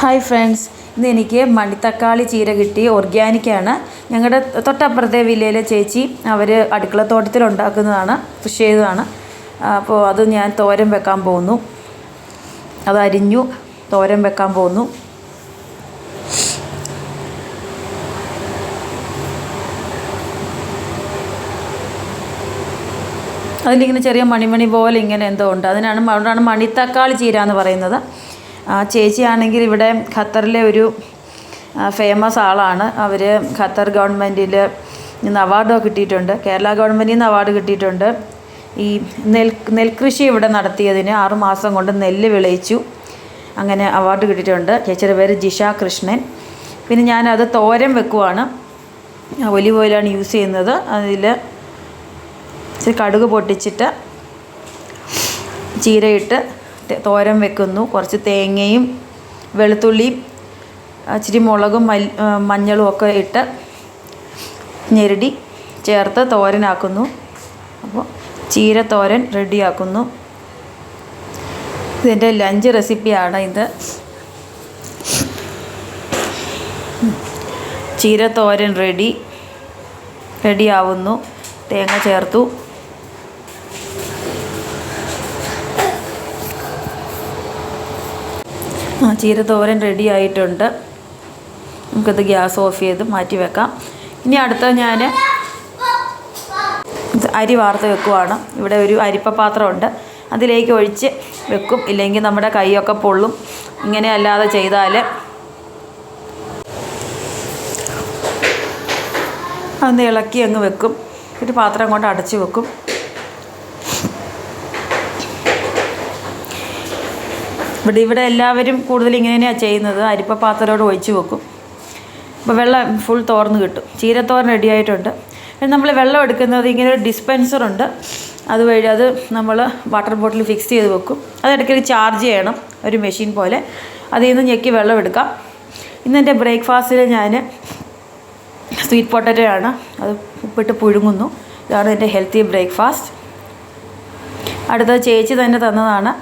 Hi friends, ഇന്ന് എനിക്ക് മണിത്തക്കാളി ചീര കിട്ടി. ഓർഗാനിക്കാണ്. ഞങ്ങളുടെ തൊട്ടപ്പുറത്തെ വില്ലയിലെ ചേച്ചി അവർ അടുക്കളത്തോട്ടത്തിൽ ഉണ്ടാക്കുന്നതാണ്, കൃഷി ചെയ്തതാണ്. അപ്പോൾ അത് ഞാൻ തോരൻ വെക്കാൻ പോകുന്നു. അത് അരിഞ്ഞു തോരൻ വെക്കാൻ പോകുന്നു. അതിലിങ്ങനെ ചെറിയ മണിമണി പോലെ ഇങ്ങനെ എന്തോ ഉണ്ട്. അതുകൊണ്ടാണ് മണിത്തക്കാളി ചീര എന്ന് പറയുന്നത്. ചേച്ചിയാണെങ്കിൽ ഇവിടെ ഖത്തറിലെ ഒരു ഫേമസ് ആളാണ്. അവർ ഖത്തർ ഗവൺമെൻറ്റിൽ നിന്ന് അവാർഡൊക്കെ കിട്ടിയിട്ടുണ്ട്. കേരള ഗവൺമെൻറ്റിൽ നിന്ന് അവാർഡ് കിട്ടിയിട്ടുണ്ട്. ഈ നെൽകൃഷി ഇവിടെ നടത്തിയതിന് 6 മാസം കൊണ്ട് നെല്ല് വിളയിച്ചു. അങ്ങനെ അവാർഡ് കിട്ടിയിട്ടുണ്ട്. ചേച്ചിയുടെ പേര് ജിഷ കൃഷ്ണൻ. പിന്നെ ഞാനത് തോരൻ വെക്കുവാണ്. ഒലിവ് ഓയിലാണ് യൂസ് ചെയ്യുന്നത്. അതിൽ ഇച്ചിരി കടുക് പൊട്ടിച്ചിട്ട് ചീരയിട്ട് തോരൻ വെക്കുന്നു. കുറച്ച് തേങ്ങയും വെളുത്തുള്ളിയും ഇച്ചിരി മുളകും മഞ്ഞളും ഒക്കെ ഇട്ട് ഞെരടി ചേർത്ത് തോരനാക്കുന്നു. അപ്പോൾ ചീര തോരൻ റെഡിയാക്കുന്നു. ഇതിൻ്റെ ലഞ്ച് റെസിപ്പിയാണ് ഇത്. ചീര തോരൻ റെഡിയാവുന്നു. തേങ്ങ ചേർത്തു. ചീര തോരൻ റെഡി ആയിട്ടുണ്ട്. നമുക്കത് ഗ്യാസ് ഓഫ് ചെയ്ത് മാറ്റി വെക്കാം. ഇനി അടുത്ത ഞാൻ അരി വാർത്ത് വെക്കുവാണ്. ഇവിടെ ഒരു അരിപ്പ പാത്രമുണ്ട്, അതിലേക്ക് ഒഴിച്ച് വെക്കും. ഇല്ലെങ്കിൽ നമ്മുടെ കൈയൊക്കെ പൊള്ളും. ഇങ്ങനെ അല്ലാതെ ചെയ്താൽ അതൊന്ന് ഇളക്കി അങ്ങ് വെക്കും. ഒരു പാത്രം കൊണ്ട് അടച്ച് വെക്കും. ഇവിടെ എല്ലാവരും കൂടുതൽ ഇങ്ങനെയാണ് ചെയ്യുന്നത്. അരിപ്പ പാത്രത്തോട് ഒഴിച്ച് വെക്കും. അപ്പോൾ വെള്ളം ഫുൾ തോർന്ന് കിട്ടും. ചീരത്തോരൻ റെഡി ആയിട്ടുണ്ട്. നമ്മൾ വെള്ളം എടുക്കുന്നത് ഇങ്ങനെ ഒരു ഡിസ്പെൻസറുണ്ട്. അതുവഴി അത് നമ്മൾ വാട്ടർ ബോട്ടിൽ ഫിക്സ് ചെയ്ത് വെക്കും. അതിടയ്ക്ക് ചാർജ് ചെയ്യണം, ഒരു മെഷീൻ പോലെ. അതിൽ നിന്ന് ഞെക്കി വെള്ളം എടുക്കാം. ഇന്നെൻ്റെ ബ്രേക്ക്ഫാസ്റ്റിൽ ഞാൻ സ്വീറ്റ് പൊട്ടറ്റോ ആണ്. അത് ഉപ്പിട്ട് പുഴുങ്ങുന്നു. ഇതാണ് എൻ്റെ ഹെൽത്തി ബ്രേക്ക്ഫാസ്റ്റ്. അടുത്തത് ചേച്ചി തന്നെ തന്നതാണ്.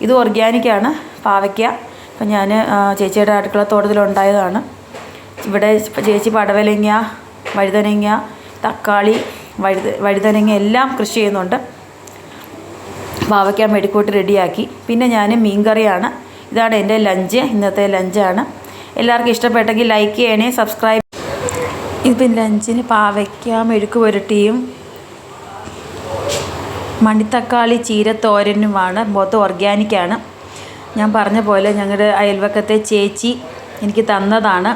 ഇത് ഓർഗാനിക്കാണ്, പാവയ്ക്ക. അപ്പം ഞാൻ ചേച്ചിയുടെ അടുക്കളത്തോട്ടത്തിലുണ്ടായതാണ്. ഇവിടെ ചേച്ചി പടവലങ്ങ, വഴുതനങ്ങ, തക്കാളി, വഴുതനങ്ങ എല്ലാം കൃഷി ചെയ്യുന്നുണ്ട്. പാവയ്ക്ക മെഴുക്കുവരട്ടി റെഡിയാക്കി. പിന്നെ ഞാൻ മീൻകറിയാണ്. ഇതാണ് എൻ്റെ ലഞ്ച്, ഇന്നത്തെ ലഞ്ചാണ്. എല്ലാവർക്കും ഇഷ്ടപ്പെട്ടെങ്കിൽ ലൈക്ക് ചെയ്യണേ, സബ്സ്ക്രൈബ്. ഇപ്പം ലഞ്ചിന് പാവയ്ക്ക മെഴുക്കുവരട്ടിയും മണിത്തക്കാളി ചീര തോരനുമാണ്. മൊത്തം ഓർഗാനിക്കാണ്. ഞാൻ പറഞ്ഞ പോലെ ഞങ്ങളുടെ അയൽവക്കത്തെ ചേച്ചി എനിക്ക് തന്നതാണ്.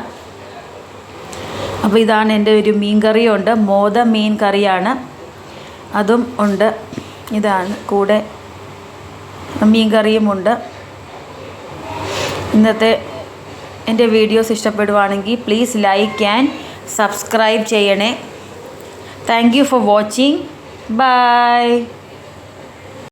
അപ്പോൾ ഇതാണ് എൻ്റെ ഒരു മീൻ കറിയുണ്ട്. മോദ മീൻ കറിയാണ്, അതും ഉണ്ട്. ഇതാണ് കൂടെ മീൻ കറിയുമുണ്ട്. ഇന്നത്തെ എൻ്റെ വീഡിയോസ് ഇഷ്ടപ്പെടുവാണെങ്കിൽ പ്ലീസ് ലൈക്ക് ആൻഡ് സബ്സ്ക്രൈബ് ചെയ്യണേ. Thank you for watching. By.